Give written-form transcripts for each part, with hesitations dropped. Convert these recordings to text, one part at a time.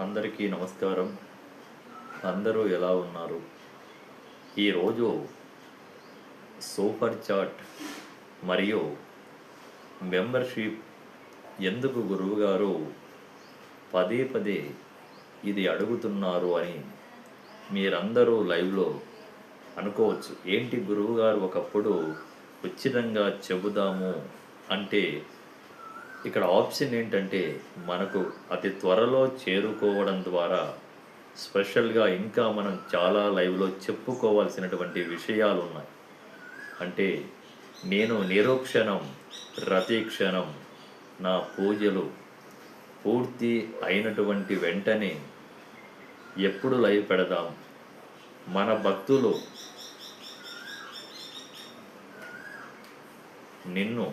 అందరికీ నమస్కారం. అందరూ ఎలా ఉన్నారు? ఈరోజు సూపర్ చాట్ మరియు మెంబర్షిప్ ఎందుకు గురువుగారు పదే పదే ఇది అడుగుతున్నారు అని మీరందరూ లైవ్లో అనుకోవచ్చు. ఏంటి గురువుగారు ఒకప్పుడు ఉచితంగా చెబుదాము అంటే ఇక్కడ ఆప్షన్ ఏంటంటే మనకు అతి త్వరలో చేరుకోవడం ద్వారా స్పెషల్గా ఇంకా మనం చాలా లైవ్లో చెప్పుకోవాల్సినటువంటి విషయాలు ఉన్నాయి. అంటే నేను నిరోక్షణం రతిక్షణం నా పూజలు పూర్తి అయినటువంటి వెంటనే ఎప్పుడు లైవ్ పెడదాం, మన భక్తులు నిన్ను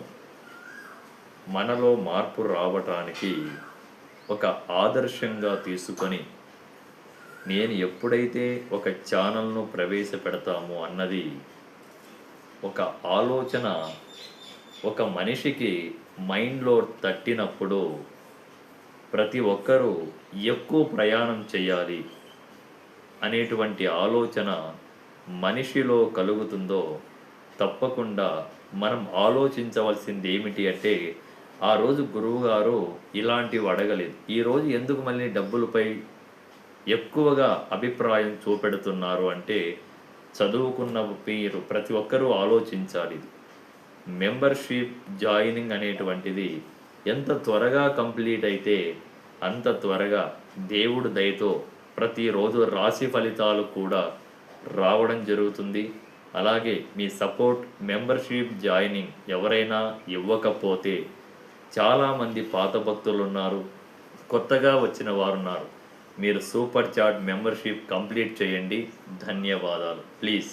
మనలో మార్పు రావటానికి ఒక ఆదర్శంగా తీసుకొని నేను ఎప్పుడైతే ఒక ఛానల్ను ప్రవేశపెడతామో అన్నది ఒక ఆలోచన ఒక మనిషికి మైండ్లో తట్టినప్పుడు ప్రతి ఒక్కరూ ఎక్కువ ప్రయాణం చేయాలి అనేటువంటి ఆలోచన మనిషిలో కలుగుతుందో తప్పకుండా మనం ఆలోచించవలసింది ఏమిటి అంటే ఆ రోజు గురువుగారు ఇలాంటివి అడగలేదు. ఈరోజు ఎందుకు మళ్ళీ డబ్బులపై ఎక్కువగా అభిప్రాయం చూపెడుతున్నారు అంటే చదువుకున్న మీరు ప్రతి ఒక్కరూ ఆలోచించాలి. మెంబర్షిప్ జాయినింగ్ అనేటువంటిది ఎంత త్వరగా కంప్లీట్ అయితే అంత త్వరగా దేవుడు దయతో ప్రతిరోజు రాశి ఫలితాలు కూడా రావడం జరుగుతుంది. అలాగే మీ సపోర్ట్ మెంబర్షిప్ జాయినింగ్ ఎవరైనా ఇవ్వకపోతే చాలామంది పాత భక్తులు ఉన్నారు, కొత్తగా వచ్చిన వారు ఉన్నారు. మీరు సూపర్ చాట్ మెంబర్షిప్ కంప్లీట్ చేయండి. ధన్యవాదాలు. ప్లీజ్